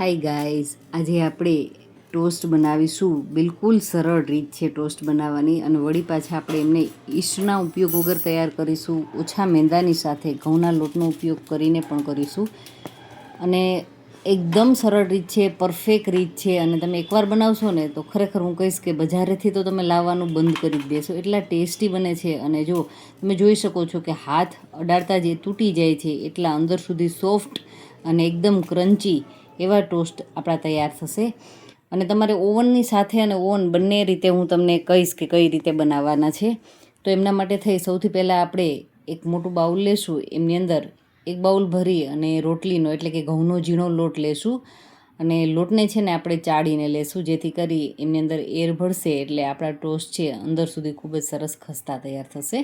Hi guys, આજે આપણે toast બનાવીશું. બિલકુલ સરળ રીત છે ટોસ્ટ બનાવવાની, અને વળી પાછા આપણે એમને ઈસ્ટના ઉપયોગ વગર તૈયાર કરીશું. ઓછા મેંદાની સાથે ઘઉંના લોટનો ઉપયોગ કરીને પણ કરીશું. અને એકદમ સરળ રીત છે, પરફેક્ટ રીત છે. અને તમે એકવાર બનાવશો ને તો ખરેખર હું કહીશ કે બજારેથી તો તમે લાવવાનું બંધ કરી દેશો, એટલા ટેસ્ટી બને છે. અને જો તમે જોઈ શકો છો કે હાથ અડાડતા જે તૂટી જાય છે એટલા અંદર સુધી સોફ્ટ અને એકદમ ક્રન્ચી એવા ટોસ્ટ આપણા તૈયાર થશે. અને તમારે ઓવનની સાથે અને ઓવન બંને રીતે હું તમને કહીશ કે કઈ રીતે બનાવવાના છે. તો એમના માટે થઈ સૌથી પહેલાં આપણે એક મોટું બાઉલ લેશું. એમની અંદર એક બાઉલ ભરી અને રોટલીનો એટલે કે ઘઉંનો ઝીણો લોટ લેશું. અને લોટને છે ને આપણે ચાળીને લેશું, જેથી કરી એમની અંદર એર ભળશે એટલે આપણા ટોસ્ટ છે અંદર સુધી ખૂબ જ સરસ ખસ્તા તૈયાર થશે.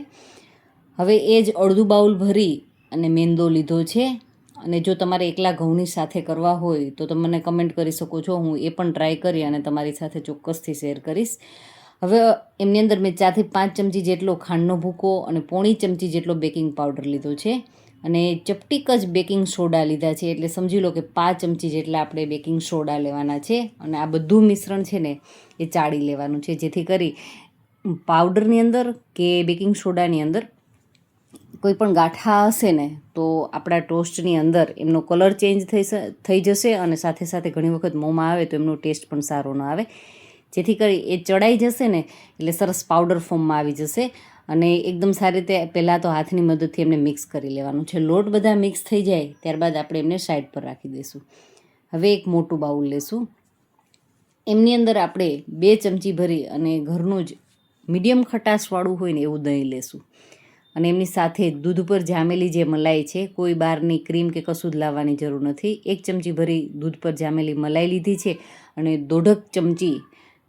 હવે એ જ અડધું બાઉલ ભરી અને મેંદો લીધો છે. અને જો તમારે એકલા ઘઉંની સાથે કરવા હોય તો તમે મને કમેન્ટ કરી શકો છો, હું એ પણ ટ્રાય કરી અને તમારી સાથે ચોક્કસથી શેર કરીશ. હવે એમની અંદર મેં 4 થી 5 ચમચી જેટલો ખાંડનો ભૂકો અને પોણી ચમચી જેટલો બેકિંગ પાવડર લીધો છે. અને ચપટીક જ બેકિંગ સોડા લીધા છે, એટલે સમજી લો કે 5 ચમચી જેટલા આપણે બેકિંગ સોડા લેવાના છે. અને આ બધું મિશ્રણ છે ને એ ચાળી લેવાનું છે, જેથી કરી પાવડરની અંદર કે બેકિંગ સોડાની અંદર કોઈ પણ ગાંઠા હશે ને તો આપણા ટોસ્ટની અંદર એમનો કલર ચેન્જ થઈ જશે. અને સાથે સાથે ઘણી વખત મોંમાં આવે તો એમનો ટેસ્ટ પણ સારો ન આવે, જેથી કરી એ ચડાઈ જશે ને એટલે સરસ પાવડર ફોર્મમાં આવી જશે. અને એકદમ સારી રીતે પહેલાં તો હાથની મદદથી એમને મિક્સ કરી લેવાનું છે. લોટ બધા મિક્સ થઈ જાય ત્યારબાદ આપણે એમને સાઈડ પર રાખી દઈશું. હવે એક મોટું બાઉલ લેશું. એમની અંદર આપણે 2 ચમચી ભરી અને ઘરનું જ મીડિયમ ખટાશવાળું હોય ને એવું દહીં લેશું. અને એમની સાથે દૂધ પર જામેલી જે મલાઈ છે, કોઈ બહારની ક્રીમ કે કશું જ લાવવાની જરૂર નથી. 1 ચમચી ભરી દૂધ પર જામેલી મલાઈ લીધી છે. અને 1.5 ચમચી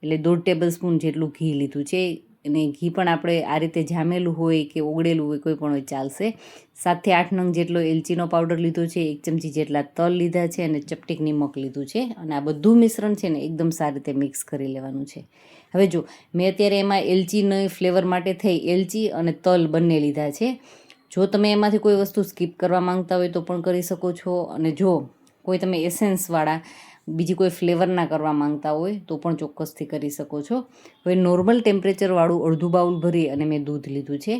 એટલે 1.5 ટેબલ સ્પૂન જેટલું ઘી લીધું છે. અને ઘી પણ આપણે આ રીતે જામેલું હોય કે ઓગળેલું હોય કોઈ પણ હોય ચાલશે. 7 થી 8 નંગ જેટલો એલચીનો પાવડર લીધો છે. 1 ચમચી જેટલા તલ લીધા છે અને ચપટીક નિમક લીધું છે. અને આ બધું મિશ્રણ છે ને એકદમ સારી રીતે મિક્સ કરી લેવાનું છે. હવે જો મેં અત્યારે એમાં એલચીની ફ્લેવર માટે થઈ એલચી અને તલ બંને લીધા છે. જો તમે એમાંથી કોઈ વસ્તુ સ્કીપ કરવા માંગતા હોય તો પણ કરી શકો છો. અને જો કોઈ તમે એસેન્સવાળા બીજી કોઈ ફ્લેવર ના કરવા માંગતા હોય તો પણ ચોક્કસથી કરી શકો છો. હવે નોર્મલ ટેમ્પરેચરવાળું અડધું બાઉલ ભરી અને મેં દૂધ લીધું છે.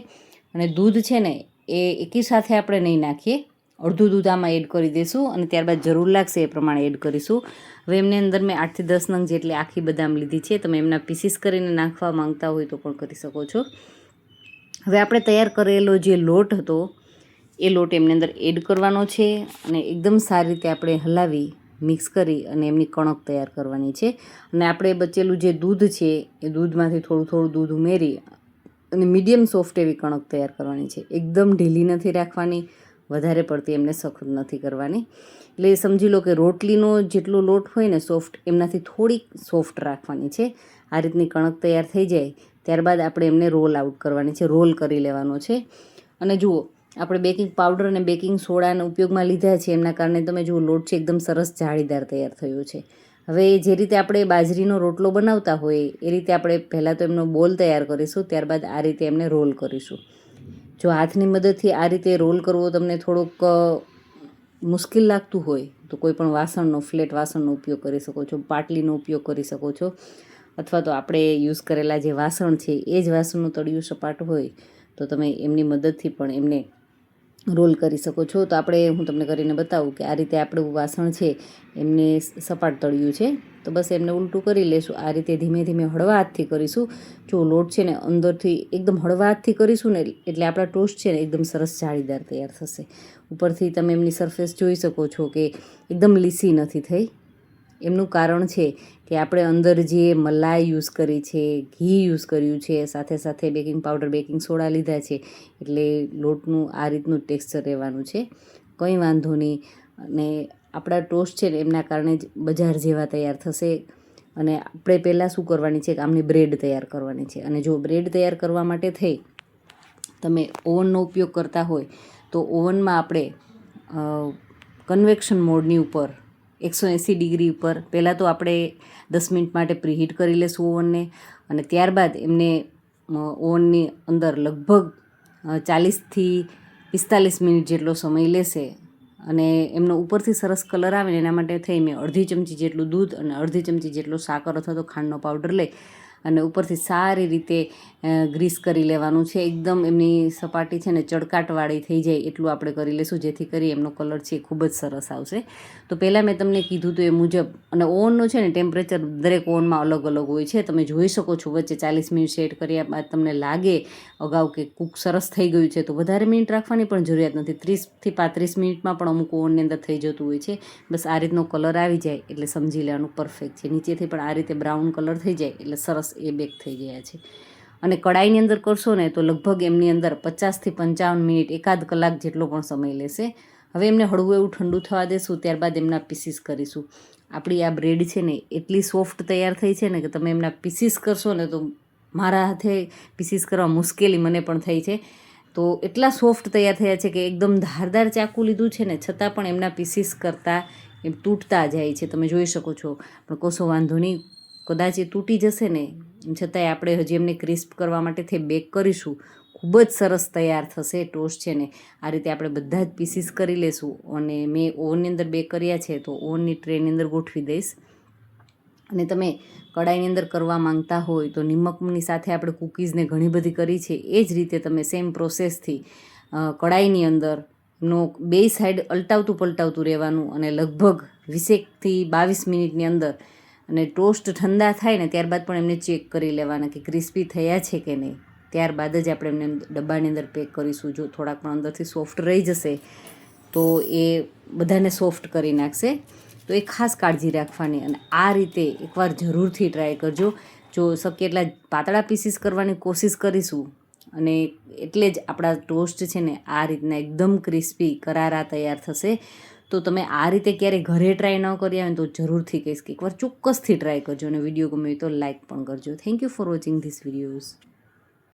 અને દૂધ છે ને એ એકી સાથે આપણે નહીં નાખીએ, અડધું દૂધ આમાં એડ કરી દઈશું અને ત્યારબાદ જરૂર લાગશે એ પ્રમાણે એડ કરીશું. હવે એમની અંદર મેં 8 થી 10 નંગ જેટલી આખી બદામ લીધી છે. તમે એમના પીસીસ કરીને નાખવા માંગતા હોય તો પણ કરી શકો છો. હવે આપણે તૈયાર કરેલો જે લોટ હતો એ લોટ એમની અંદર એડ કરવાનો છે. અને એકદમ સારી રીતે આપણે હલાવી મિક્સ કરી અને એમની કણક તૈયાર કરવાની છે. અને આપણે બચેલું જે દૂધ છે એ દૂધમાંથી થોડું થોડું દૂધ ઉમેરી અને મીડિયમ સોફ્ટ એવી કણક તૈયાર કરવાની છે. એકદમ ઢીલી નથી રાખવાની, વધારે પડતી એમને સખત નથી કરવાની. એટલે સમજી લો કે રોટલીનો જેટલો લોટ હોય ને સોફ્ટ, એમનાથી થોડીક સોફ્ટ રાખવાની છે. આ રીતની કણક તૈયાર થઈ જાય ત્યારબાદ આપણે એમને રોલ આઉટ કરવાની છે, રોલ કરી લેવાનો છે. અને જુઓ આપણે બેકિંગ પાવડર અને બેકિંગ સોડાના ઉપયોગમાં લીધા છે, એમના કારણે તમે જુઓ લોટ છે એકદમ સરસ જાળીદાર તૈયાર થયો છે. હવે જે રીતે આપણે બાજરીનો રોટલો બનાવતા હોય એ રીતે આપણે પહેલાં તો એમનો બોલ તૈયાર કરીશું, ત્યારબાદ આ રીતે એમને રોલ કરીશું. જો હાથની મદદથી આ રીતે રોલ કરવો તમને થોડોક મુશ્કેલ લાગતું હોય તો કોઈ પણ વાસણનો, ફ્લેટ વાસણનો ઉપયોગ કરી શકો છો, પાટલીનો ઉપયોગ કરી શકો છો. અથવા તો આપણે યુઝ કરેલા જે વાસણ છે એ જ વાસણનું તળિયું સપાટ હોય તો તમે એમની મદદથી પણ એમને રોલ કરી શકો છો. તો હું તમને કરીને બતાવું કે આ રીતે આપણું વાસણ છે એમને સપાટ તળિયું છે, તો બસ એમને ઉલટું કરી લેશું. આ રીતે ધીમે ધીમે હળવા હાથથી કરીશું. જો લોટ છે ને અંદરથી એકદમ હળવા હાથથી કરીશું ને એટલે આપણા ટોસ્ટ છે ને એકદમ સરસ જાળીદાર તૈયાર થશે. ઉપરથી તમે એમની સરફેસ જોઈ શકો છો કે એકદમ લીસી નથી થઈ. એમનું કારણ છે કે આપણે અંદર જે મલાઈ યુઝ કરી છે, ઘી યુઝ કર્યું છે, સાથે સાથે બેકિંગ પાવડર, બેકિંગ સોડા લીધા છે, એટલે લોટનું આ રીતનું ટેક્સચર રહેવાનું છે. કંઈ વાંધો નહીં. અને આપણા ટોસ્ટ છે ને એમના કારણે જ બજાર જેવા તૈયાર થશે. અને આપણે પહેલાં શું કરવાની છે કે આમની બ્રેડ તૈયાર કરવાની છે. અને જો બ્રેડ તૈયાર કરવા માટે થઈ તમે ઓવનનો ઉપયોગ કરતા હોય તો ઓવનમાં આપણે કન્વેક્શન મોડની ઉપર 180 ડિગ્રી ઉપર પહેલાં તો આપણે 10 મિનિટ માટે પ્રીહીટ કરી લેશું ઓવનને. અને ત્યારબાદ એમને ઓવનની અંદર લગભગ 40 થી 45 મિનિટ જેટલો સમય લેશે અને એમનો ઉપરથી સરસ કલર આવે ને એના માટે થઈ મેં અડધી ચમચી જેટલું દૂધ અને અડધી ચમચી જેટલો સાકર અથવા તો ખાંડનો પાવડર લઈ અને ઉપરથી સારી રીતે ગ્રીસ કરી લેવાનું છે. એકદમ એમની સપાટી છે ને ચળકાટવાળી થઈ જાય એટલું આપણે કરી લઈશું, જેથી કરી એમનો કલર છે એ ખૂબ જ સરસ આવશે. તો પહેલાં મેં તમને કીધું હતું એ મુજબ, અને ઓવનનું છે ને ટેમ્પરેચર દરેક ઓવનમાં અલગ અલગ હોય છે. તમે જોઈ શકો છો વચ્ચે 40 મિનિટ સેટ કર્યા બાદ તમને લાગે અગાઉ કે કૂક સરસ થઈ ગયું છે તો વધારે મિનિટ રાખવાની પણ જરૂરિયાત નથી. 30 થી 35 મિનિટમાં પણ અમુક ઓવનની અંદર થઈ જતું હોય છે. બસ આ રીતનો કલર આવી જાય એટલે સમજી લેવાનું પરફેક્ટ છે. નીચેથી પણ આ રીતે બ્રાઉન કલર થઈ જાય એટલે સરસ એ બેક થઈ ગયા છે. અને કડાઈની અંદર કરશો ને તો લગભગ એમની અંદર 50 થી 55 મિનિટ, એકાદ કલાક જેટલો પણ સમય લેશે. હવે એમને હળવું એવું ઠંડુ થવા દેશું, ત્યારબાદ એમના પીસીસ કરીશું. આપણી આ બ્રેડ છે ને એટલી સોફ્ટ તૈયાર થઈ છે ને કે તમે એમના પીસીસ કરશો ને તો મારા હાથે પીસીસ કરવા મુશ્કેલી મને પણ થઈ છે. તો એટલા સોફ્ટ તૈયાર થયા છે કે એકદમ ધારદાર ચાકુ લીધું છે ને છતાં પણ એમના પીસીસ કરતાં એમ તૂટતા જાય છે. તમે જોઈ શકો છો, પણ કશો વાંધો નહીં, કદાચ એ તૂટી જશે ને છતાંય આપણે હજી એમને ક્રિસ્પ કરવા માટેથી બેક કરીશું. ખૂબ જ સરસ તૈયાર થશે ટોસ્ટ છે ને. આ રીતે આપણે બધા જ પીસીસ કરી લેશું અને મેં ઓવનની અંદર બેક કર્યા છે તો ઓવનની ટ્રેની અંદર ગોઠવી દઈશ. અને તમે કડાઈની અંદર કરવા માંગતા હોય તો નિમકની સાથે આપણે કૂકીઝને ઘણી બધી કરી છે એ જ રીતે તમે સેમ પ્રોસેસથી કડાઈની અંદર નો બે સાઈડ અલટાવતું પલટાવતું રહેવાનું અને લગભગ 20 થી 22 મિનિટની અંદર, અને ટોસ્ટ ઠંડા થાય ને ત્યારબાદ પણ એમને ચેક કરી લેવાના કે ક્રિસ્પી થયા છે કે નહીં. ત્યારબાદ જ આપણે એમને ડબ્બાની અંદર પેક કરીશું. જો થોડાક પણ અંદરથી સોફ્ટ રહી જશે તો એ બધાને સોફ્ટ કરી નાખશે. તો એ ખાસ કાળજી રાખવાની. અને આ રીતે એકવાર જરૂરથી ટ્રાય કરજો. જો શક્ય એટલા પાતળા પીસીસ કરવાની કોશિશ કરીશું અને એટલે જ આપણા ટોસ્ટ છે ને આ રીતના એકદમ ક્રિસ્પી કરારા તૈયાર થશે. તો તમે આ રીતે ક્યારેય ઘરે ટ્રાય ન કર્યા હોય તો જરૂરથી કહીશ કે એકવાર ચોક્કસથી ટ્રાય કરજો, અને વિડીયો ગમે તો લાઇક પણ કરજો. Thank you for watching this videos.